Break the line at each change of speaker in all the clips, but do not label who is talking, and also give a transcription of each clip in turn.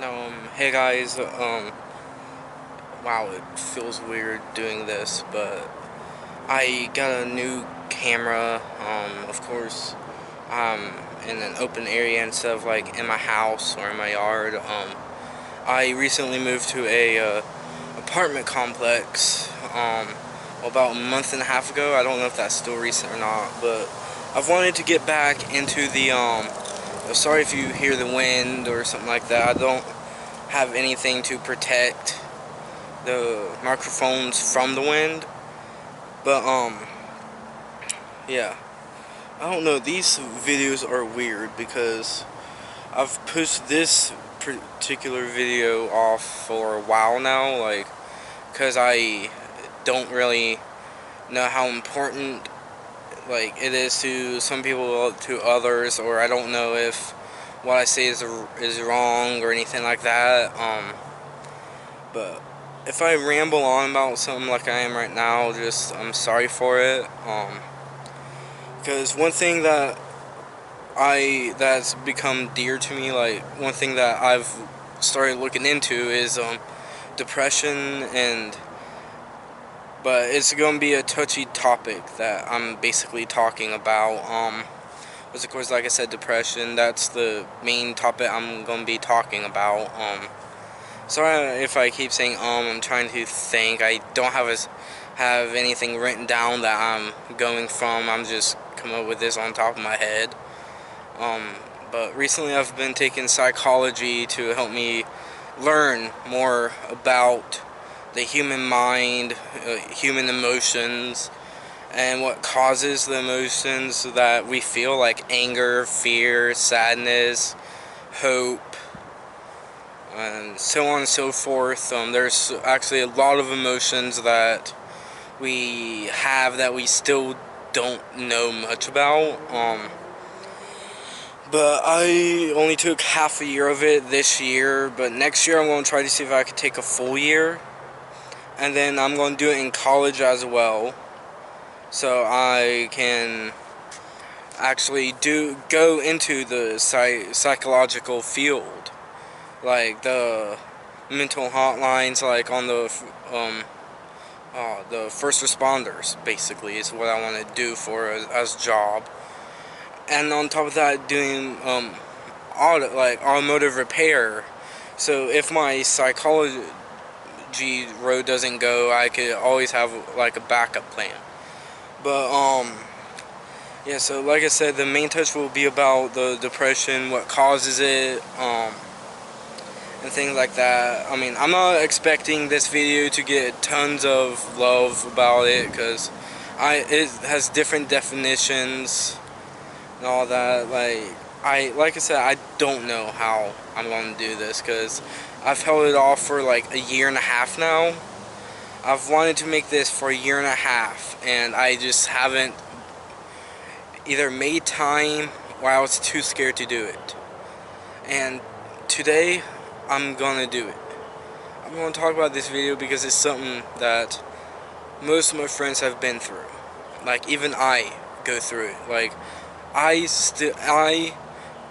No, hey guys, wow, it feels weird doing this, but I got a new camera, of course, in an open area instead of like in my house or in my yard. I recently moved to a apartment complex, about a month and a half ago. I don't know if that's still recent or not, but I've wanted to get back into the, sorry if you hear the wind or something like that. I don't have anything to protect the microphones from the wind, but yeah, I don't know, these videos are weird because I've pushed this particular video off for a while now, like, because I don't really know how important like it is to some people, to others, or I don't know if what I say is wrong or anything like that. But if I ramble on about something like I am right now, just I'm sorry for it. Because one thing that's become dear to me, like one thing that I've started looking into is depression, and but it's gonna be a touchy topic that I'm basically talking about. Which of course, like I said, depression. That's the main topic I'm gonna be talking about. Sorry if I keep saying I'm trying to think. I don't have anything written down that I'm going from. I'm just coming up with this on top of my head. But recently I've been taking psychology to help me learn more about the human mind, human emotions, and what causes the emotions that we feel, like anger, fear, sadness, hope, and so on and so forth. There's actually a lot of emotions that we have that we still don't know much about. But I only took half a year of it this year, but next year I'm going to try to see if I could take a full year. And then I'm going to do it in college as well, so I can actually go into the psychological field, like the mental hotlines, like on the first responders, basically, is what I want to do for as a job. And on top of that, doing automotive repair. So if my psychology road doesn't go, I could always have like a backup plan. But yeah, so like I said, the main touch will be about the depression, what causes it, and things like that. I mean, I'm not expecting this video to get tons of love about it, because it has different definitions and all that. Like I said, I don't know how I'm going to do this, because I've held it off for like a year and a half now. I've wanted to make this for a year and a half, and I just haven't either made time, or I was too scared to do it. And today, I'm gonna do it. I'm gonna talk about this video because it's something that most of my friends have been through. Like, even I go through it. Like, I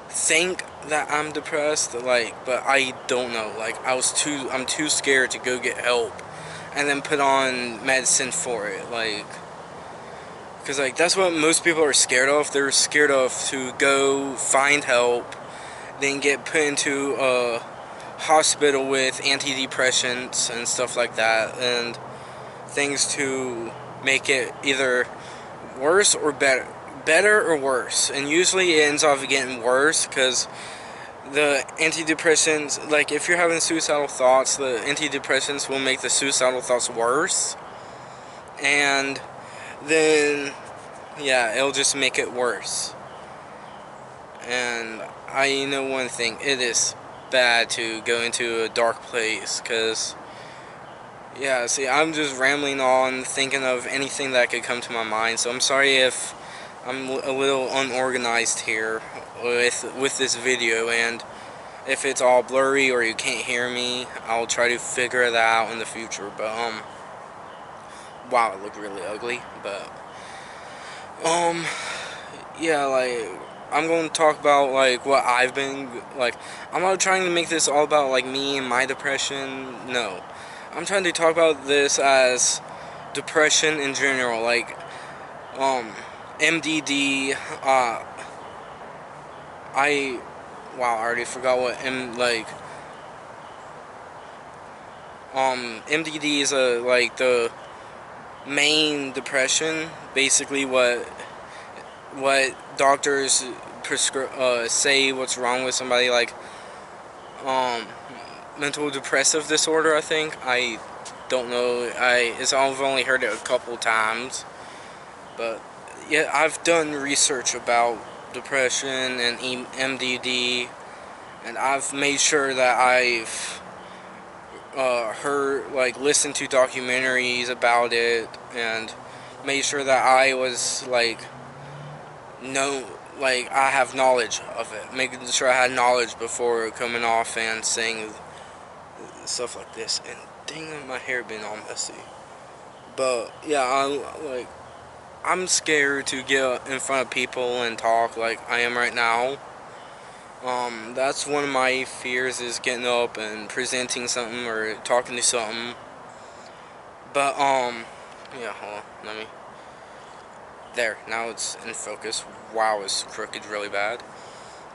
think that I'm depressed, like, but I don't know. Like, I'm too scared to go get help and then put on medicine for it. Like, because, like, that's what most people are scared of. They're scared of to go find help, then get put into a hospital with antidepressants and stuff like that, and things to make it either worse or better or worse. And usually it ends up getting worse, because the antidepressants, like, if you're having suicidal thoughts, the antidepressants will make the suicidal thoughts worse, and then yeah, it'll just make it worse. And I know one thing, it is bad to go into a dark place, because yeah, see, I'm just rambling on, thinking of anything that could come to my mind, so I'm sorry if I'm a little unorganized here with this video, and if it's all blurry or you can't hear me, I'll try to figure that out in the future. But wow, it looked really ugly. But yeah, like, I'm going to talk about like what I've been like. I'm not trying to make this all about like me and my depression. No, I'm trying to talk about this as depression in general, like um, MDD. I wow, I already forgot what MDD is like the main depression. Basically, what doctors say what's wrong with somebody, like um mental depressive disorder. I think I don't know. I've only heard it a couple times, but yeah, I've done research about depression and MDD, and I've made sure that I've heard, like, listened to documentaries about it, and made sure that I was like know like I have knowledge of it, making sure I had knowledge before coming off and saying stuff like this. And dang, my hair been all messy. But yeah, I'm scared to get in front of people and talk like I am right now. That's one of my fears, is getting up and presenting something or talking to something. But yeah, hold on, let me. There, now it's in focus. Wow, it's crooked really bad.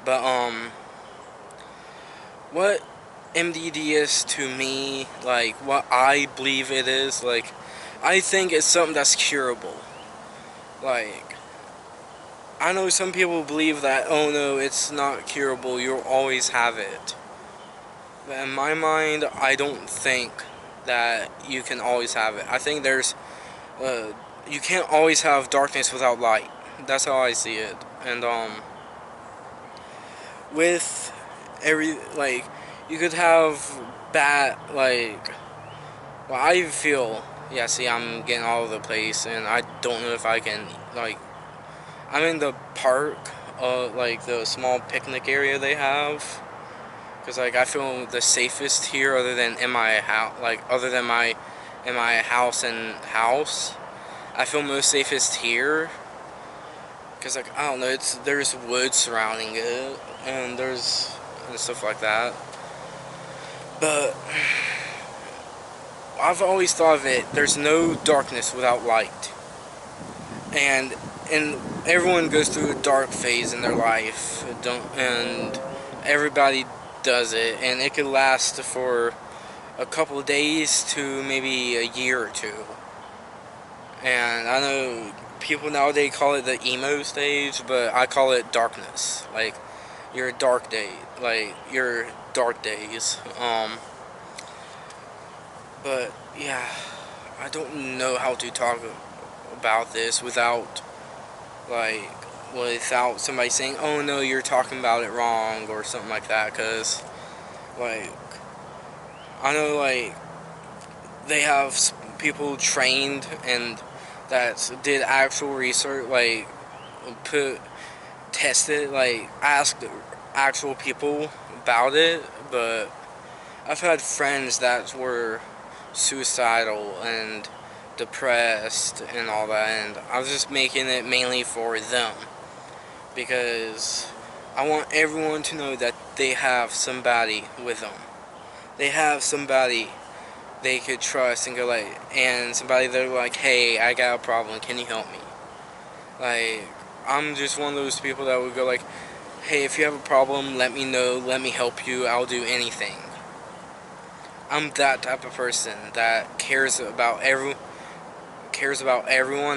But what MDD is to me, like what I believe it is, like I think it's something that's curable. Like, I know some people believe that, oh no, it's not curable, you'll always have it. But in my mind, I don't think that you can always have it. I think uh, you can't always have darkness without light. That's how I see it. And with every, like, you could have bad, like, well, I feel, yeah, see, I'm getting all over the place, and I don't know if I can, like, I'm in the park, like, the small picnic area they have, because, like, I feel the safest here, other than in my house, like, other than in my house, I feel most safest here, because, like, I don't know, there's woods surrounding it, and and stuff like that. But I've always thought of it, there's no darkness without light. And everyone goes through a dark phase in their life. And everybody does it, and it could last for a couple of days to maybe a year or two. And I know people nowadays call it the emo stage, but I call it darkness. Like, your dark day, like your dark days. But yeah, I don't know how to talk about this like without somebody saying, "Oh no, you're talking about it wrong" or something like that. Because like, I know, like, they have people trained and that did actual research, like tested, like asked actual people about it. But I've had friends that were suicidal and depressed and all that, and I was just making it mainly for them, because I want everyone to know that they have somebody with them. They have somebody they could trust and go like, and somebody they're like, hey, I got a problem, can you help me? Like, I'm just one of those people that would go like, hey, if you have a problem, let me know, let me help you, I'll do anything. I'm that type of person that cares about everyone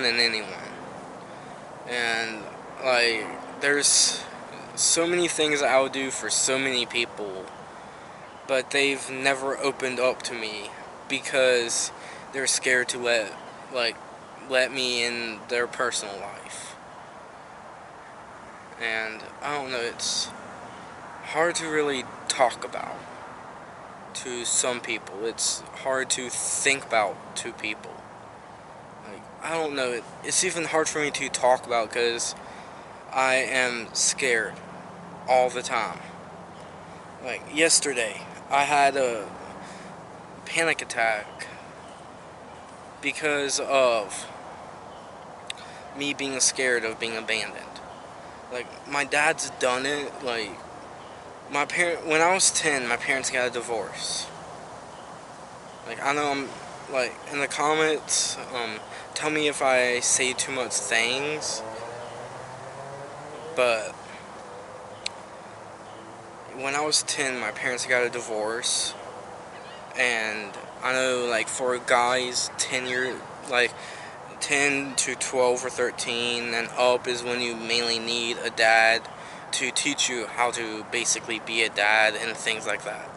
and anyone. And like, there's so many things I would do for so many people, but they've never opened up to me because they're scared to let me in their personal life. And I don't know, it's hard to really talk about to some people. It's hard to think about to people. Like, I don't know, it's even hard for me to talk about because I am scared all the time. Like, yesterday, I had a panic attack because of me being scared of being abandoned. Like, my dad's done it. Like, when I was 10, my parents got a divorce. Like, I know I'm, like, in the comments, tell me if I say too much things, but when I was 10, my parents got a divorce, and I know, like, for guys, 10 to 12 or 13 and up is when you mainly need a dad to teach you how to basically be a dad and things like that.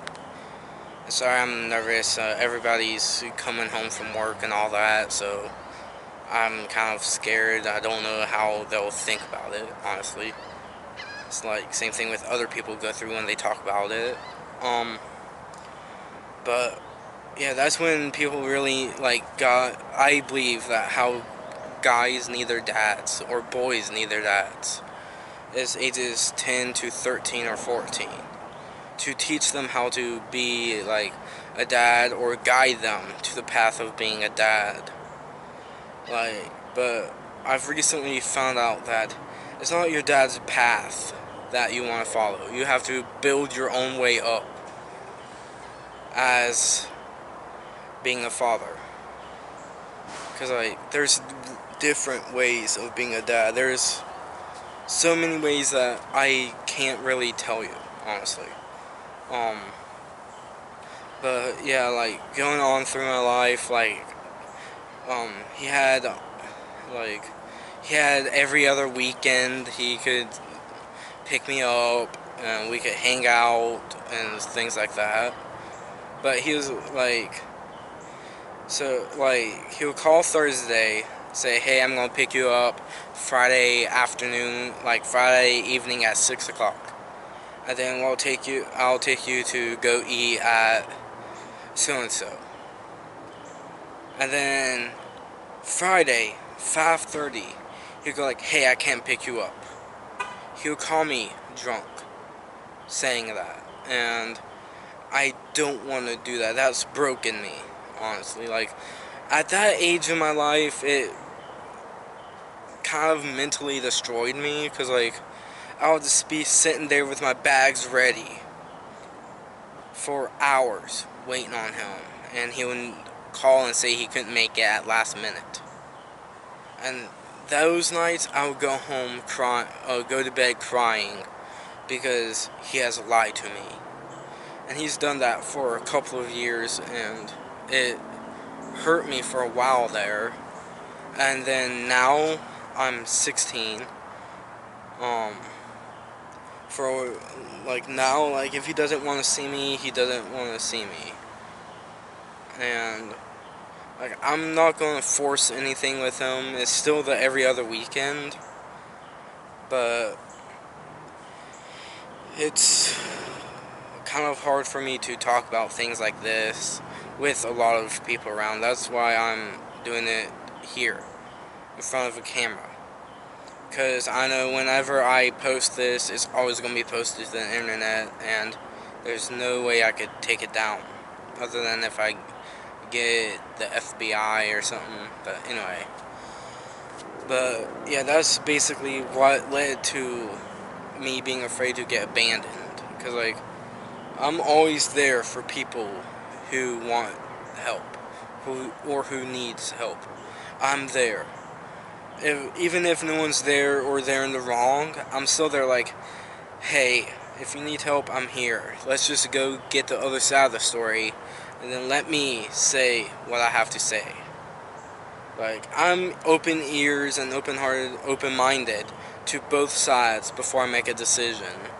Sorry, I'm nervous. Everybody's coming home from work and all that, so I'm kind of scared. I don't know how they'll think about it, honestly. It's like same thing with other people go through when they talk about it. But yeah, that's when people really I believe that how guys need their dads or boys need their dads is ages 10 to 13 or 14 to teach them how to be like a dad or guide them to the path of being a dad. But I've recently found out that it's not your dad's path that you want to follow. You have to build your own way up as being a father. Because, there's different ways of being a dad. There's so many ways that I can't really tell you, honestly. But, yeah, going on through my life, he had, he had every other weekend he could pick me up, and we could hang out, and things like that. But he was, he would call Thursday, say, hey, I'm gonna pick you up Friday afternoon, Friday evening at 6 o'clock. And then I'll take you to go eat at so-and-so. And then Friday, 5:30, he'd go hey, I can't pick you up. He would call me drunk, saying that. And I don't want to do that. That's broken me, honestly. At that age in my life, it kind of mentally destroyed me, because, I would just be sitting there with my bags ready for hours waiting on him, and he would call and say he couldn't make it at last minute. And those nights, I would go home go to bed crying because he has lied to me. And he's done that for a couple of years, and it hurt me for a while there. And then now I'm 16. If he doesn't want to see me, he doesn't want to see me. And I'm not going to force anything with him. It's still the every other weekend, but it's kind of hard for me to talk about things like this with a lot of people around. That's why I'm doing it here in front of a camera, because I know whenever I post this, it's always going to be posted to the internet, and there's no way I could take it down other than if I get the FBI or something. But anyway, yeah, that's basically what led to me being afraid to get abandoned, because I'm always there for people who want help, who needs help. I'm there. Even if no one's there or they're in the wrong, I'm still there hey, if you need help, I'm here. Let's just go get the other side of the story, and then let me say what I have to say. I'm open ears and open-hearted, open-minded to both sides before I make a decision.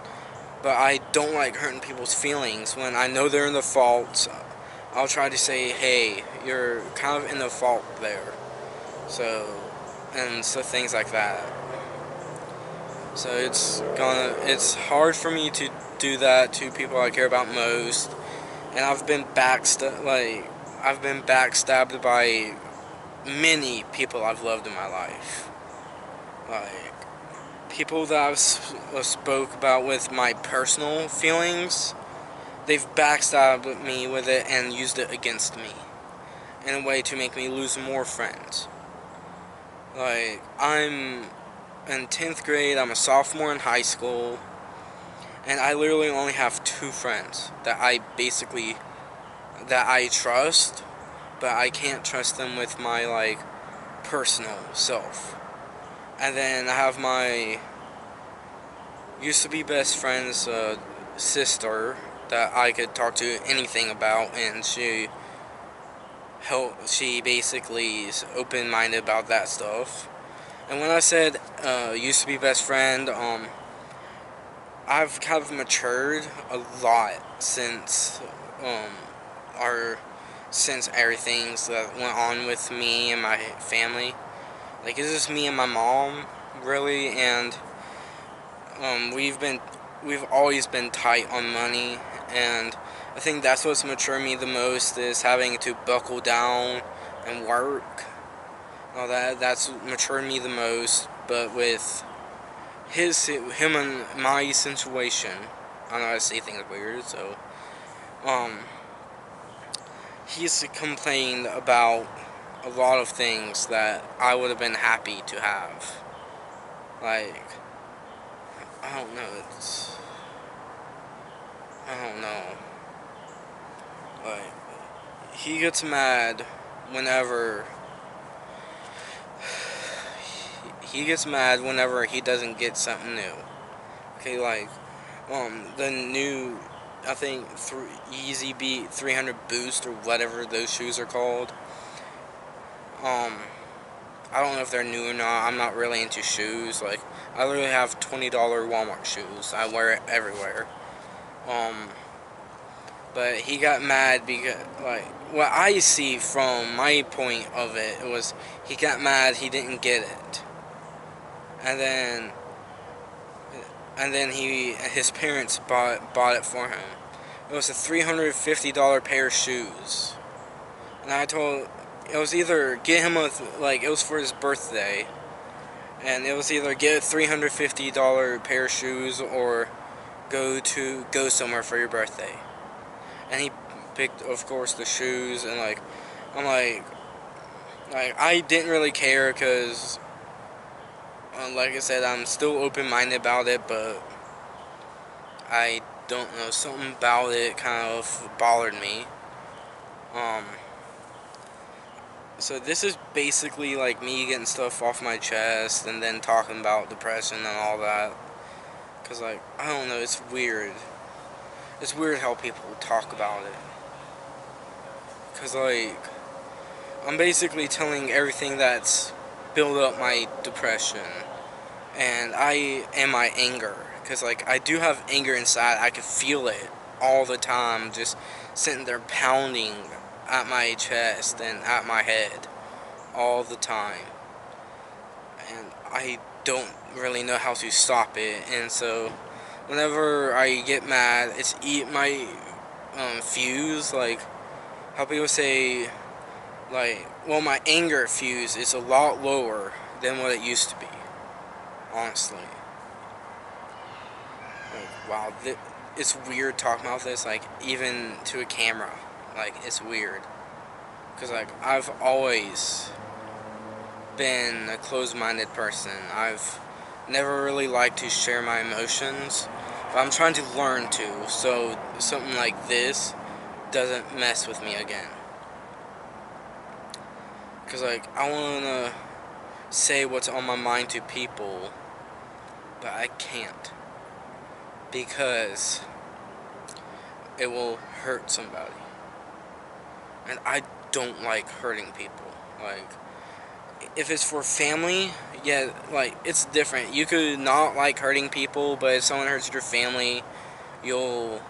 But I don't like hurting people's feelings. When I know they're in the fault, I'll try to say, hey, you're kind of in the fault there. So things like that. So it's hard for me to do that to people I care about most. And I've been backstabbed by many people I've loved in my life. People that I've spoke about with my personal feelings, they've backstabbed me with it and used it against me in a way to make me lose more friends. I'm in 10th grade. I'm a sophomore in high school, and I literally only have 2 friends that I trust, but I can't trust them with my, like, personal self. And then I have my used to be best friend's sister that I could talk to anything about, and she basically is open-minded about that stuff. And when I said used to be best friend, I've kind of matured a lot um our since everything that went on with me and my family. Like, it's just me and my mom, really, and we've always been tight on money, and I think that's what's matured me the most, is having to buckle down and work. All that's matured me the most. But with him and my situation, I know I say things weird, so he's complained about a lot of things that I would have been happy to have. Like, I don't know, I don't know. Like, he gets mad whenever he doesn't get something new. Okay, like, the new, I think, Yeezy Beat 300 Boost, or whatever those shoes are called. I don't know if they're new or not. I'm not really into shoes. Like, I literally have $20 Walmart shoes. I wear it everywhere. But he got mad because, like, what I see from my point of it was, he got mad he didn't get it. And then his parents bought it for him. It was a $350 pair of shoes. And I told, it was either get him it was for his birthday, and it was either get a $350 pair of shoes or go somewhere for your birthday. And he picked, of course, the shoes, and I'm like I didn't really care, because like I said, I'm still open-minded about it, but I don't know, something about it kind of bothered me. So this is basically like me getting stuff off my chest, and then talking about depression and all that. Because, like, I don't know, it's weird. It's weird how people talk about it. Because, like, I'm basically telling everything that's built up my depression. And my anger. Because, like, I do have anger inside. I can feel it all the time, just sitting there pounding at my chest and at my head all the time. And I don't really know how to stop it. And so, whenever I get mad, it's eat my fuse. Like, how people say, like, well, my anger fuse is a lot lower than what it used to be, honestly. Like, wow, it's weird talking about this, like, even to a camera. Like, it's weird. Because, like, I've always been a closed-minded person. I've never really liked to share my emotions, but I'm trying to learn to, so something like this doesn't mess with me again. Because, like, I want to say what's on my mind to people, but I can't. Because it will hurt somebody. And I don't like hurting people. Like, if it's for family, yeah, like, it's different. You could not like hurting people, but if someone hurts your family, you'll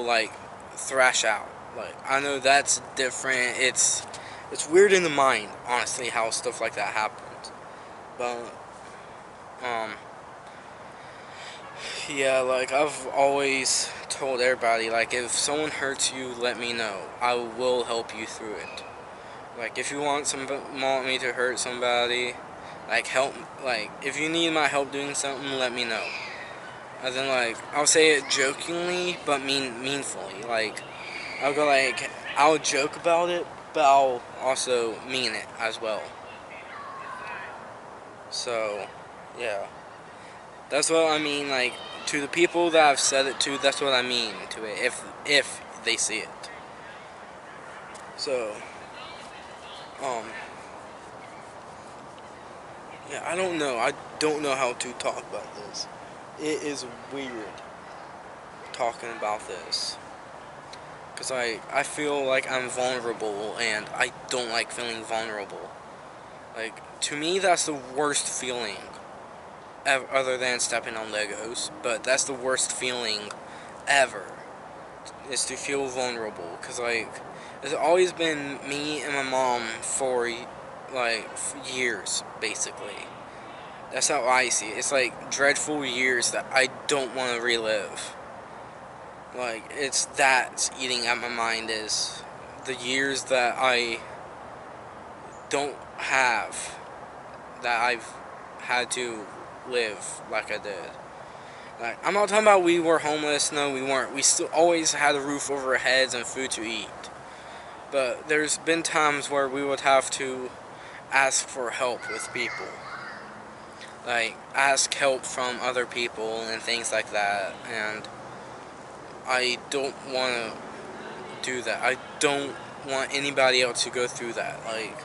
like, thrash out. Like, I know that's different. It's weird in the mind, honestly, how stuff like that happens. But, yeah, like, I've always told everybody, like, if someone hurts you, let me know. I will help you through it. Like, if you want me to hurt somebody, like, if you need my help doing something, let me know. And then, like, I'll say it jokingly, but meanfully. Like, I'll go, like, I'll joke about it, but I'll also mean it as well. So, yeah. That's what I mean, like, to the people that I've said it to, that's what I mean to it, if they see it. So, um, yeah, I don't know. I don't know how to talk about this. It is weird talking about this. Because I feel like I'm vulnerable, and I don't like feeling vulnerable. Like, to me, that's the worst feeling, other than stepping on Legos, but that's the worst feeling ever, is to feel vulnerable. Because, like, it's always been me and my mom for, like, years, basically. That's how I see it. It's like dreadful years that I don't want to relive. Like, it's that's eating at my mind, is the years that I don't have, that I've had to live like I did. Like, I'm not talking about we were homeless. No, we weren't. We still always had a roof over our heads and food to eat. But there's been times where we would have to ask for help with people. Like, ask help from other people and things like that. And I don't want to do that. I don't want anybody else to go through that. Like,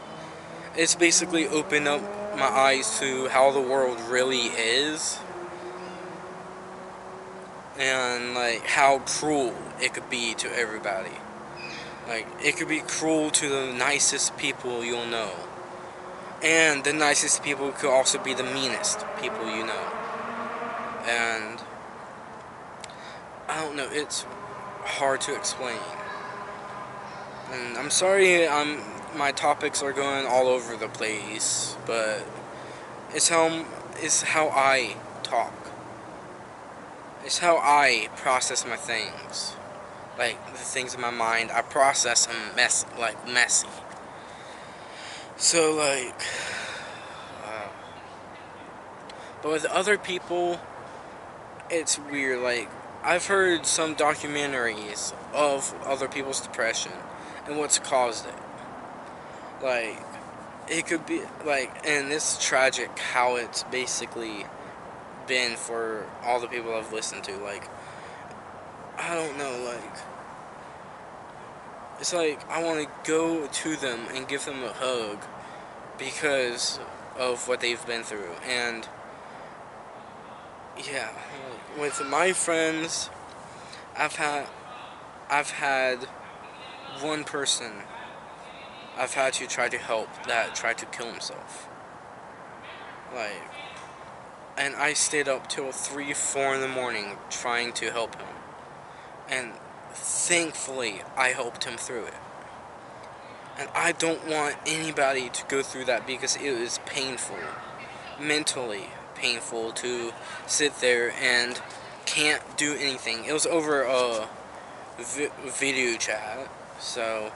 it's basically opened up my eyes to how the world really is, and like how cruel it could be to everybody. Like, it could be cruel to the nicest people you'll know, and the nicest people could also be the meanest people you know. And I don't know, it's hard to explain. And I'm sorry, my topics are going all over the place, but it's how I talk. It's how I process my things. Like, the things in my mind, I process them messy. So, like, uh, but with other people, it's weird. Like, I've heard some documentaries of other people's depression and what's caused it. Like, it could be, like, and it's tragic how it's basically been for all the people I've listened to. Like, I don't know, like, it's like I want to go to them and give them a hug because of what they've been through. And yeah, with my friends, I've had one person I've had to try to help that tried to kill himself. Like, and I stayed up till 3, 4 in the morning trying to help him. And thankfully, I helped him through it. And I don't want anybody to go through that, because it was painful. Mentally painful to sit there and can't do anything. It was over a video chat, so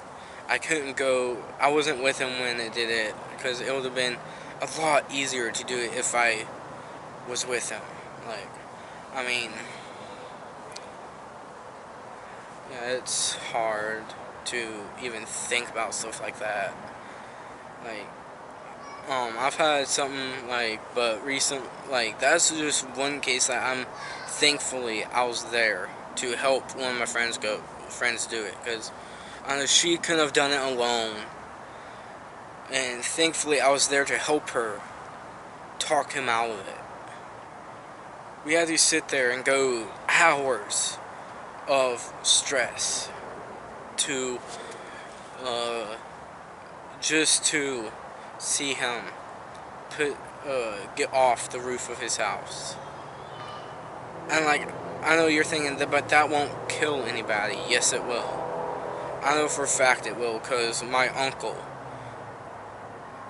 I couldn't go. I wasn't with him when it did it, because it would have been a lot easier to do it if I was with him. Like, I mean, yeah, it's hard to even think about stuff like that. Like, I've had something like, but like, that's just one case that thankfully I was there to help one of my friends do it, because I know she couldn't have done it alone, and thankfully I was there to help her talk him out of it. We had to sit there and go hours of stress to just to see him get off the roof of his house. And like, I know you're thinking that, but that won't kill anybody. Yes, it will. I know for a fact it will, because my uncle,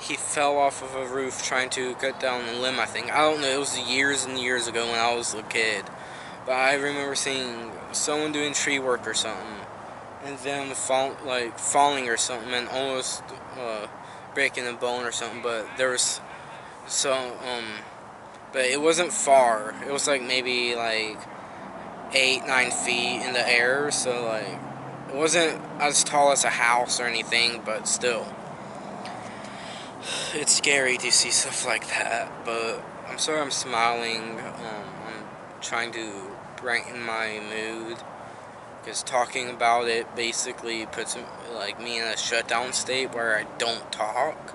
he fell off of a roof trying to cut down a limb, I think. I don't know, it was years and years ago when I was a kid. But I remember seeing someone doing tree work or something, and them falling or something, and almost breaking a bone or something. But there was but it wasn't far. It was like maybe like 8, 9 feet in the air. So like, it wasn't as tall as a house or anything, but still. It's scary to see stuff like that, but I'm sorry I'm smiling. I'm trying to brighten my mood, because talking about it basically puts like me in a shutdown state where I don't talk.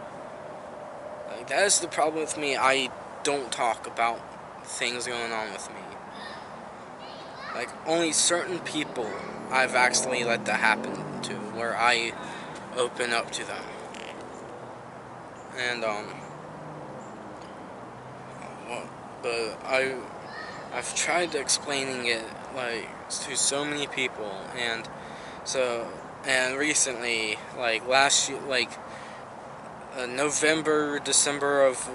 Like, that is the problem with me. I don't talk about things going on with me. Like, only certain people I've actually let that happen to, where I open up to them. And well, but I've tried explaining it like to so many people, and recently, like last year, like November, December of,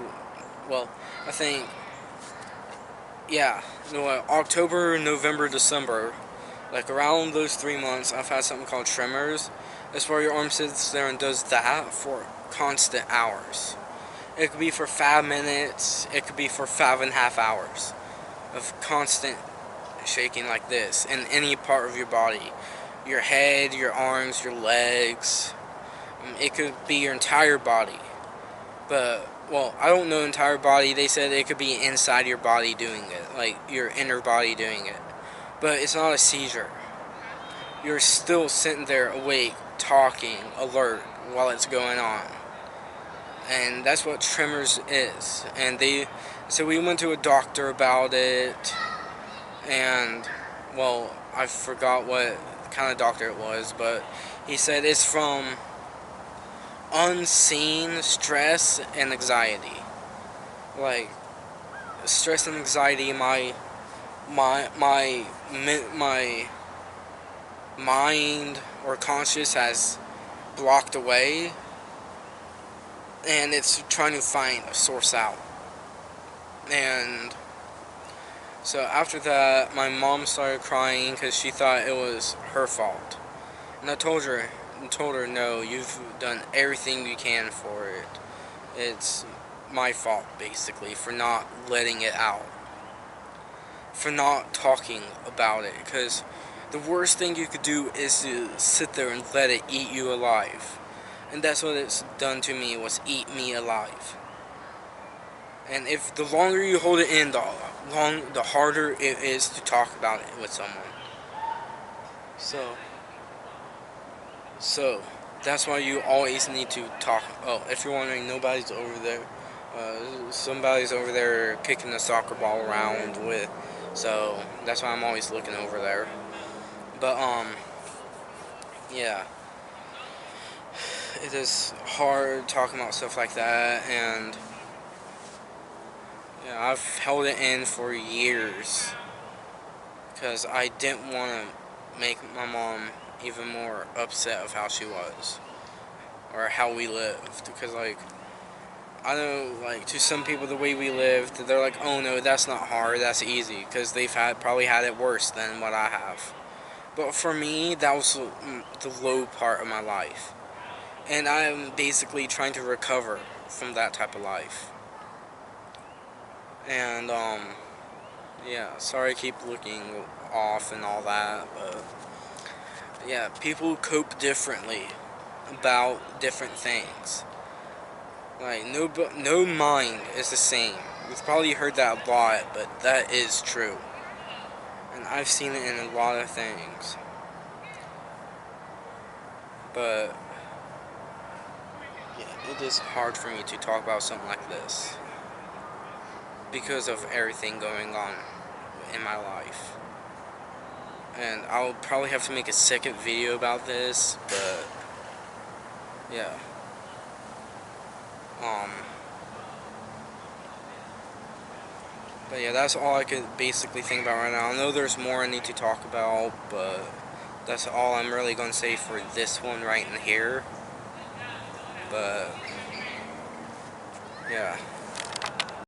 well, I think, yeah, no, October, November, December, like around those 3 months, I've had something called tremors. That's where your arm sits there and does that for constant hours. It could be for 5 minutes, it could be for 5.5 hours of constant shaking like this in any part of your body. Your head, your arms, your legs. It could be your entire body. But, well, I don't know entire body. They said it could be inside your body doing it, like your inner body doing it. But it's not a seizure. You're still sitting there awake, talking, alert while it's going on. And that's what tremors is. And so we went to a doctor about it, and, well, I forgot what kind of doctor it was, but he said it's from unseen stress and anxiety. Like, stress and anxiety, my mind or conscious has blocked away, and it's trying to find a source out. And so after that, my mom started crying because she thought it was her fault. And I told her, no, you've done everything you can for it. It's my fault, basically, for not letting it out. For not talking about it. Because the worst thing you could do is to sit there and let it eat you alive. And that's what it's done to me, was eat me alive. And if the longer you hold it in, the harder it is to talk about it with someone. So that's why you always need to talk. Oh, if you're wondering, nobody's over there. Somebody's over there kicking the soccer ball around with. So that's why I'm always looking over there. But yeah, it is hard talking about stuff like that, and yeah, I've held it in for years because I didn't want to make my mom even more upset of how she was or how we lived. Because, like, I know, like, to some people the way we lived, they're like, oh no, that's not hard, that's easy, because they've probably had it worse than what I have. But for me, that was the low part of my life, and I'm basically trying to recover from that type of life. And yeah, sorry I keep looking off and all that, but yeah, people cope differently about different things. Like, no mind is the same. You've probably heard that a lot, but that is true. And I've seen it in a lot of things. But yeah, it is hard for me to talk about something like this because of everything going on in my life. And I'll probably have to make a second video about this, but yeah. But yeah, that's all I could basically think about right now. I know there's more I need to talk about, but that's all I'm really going to say for this one right in here. But yeah.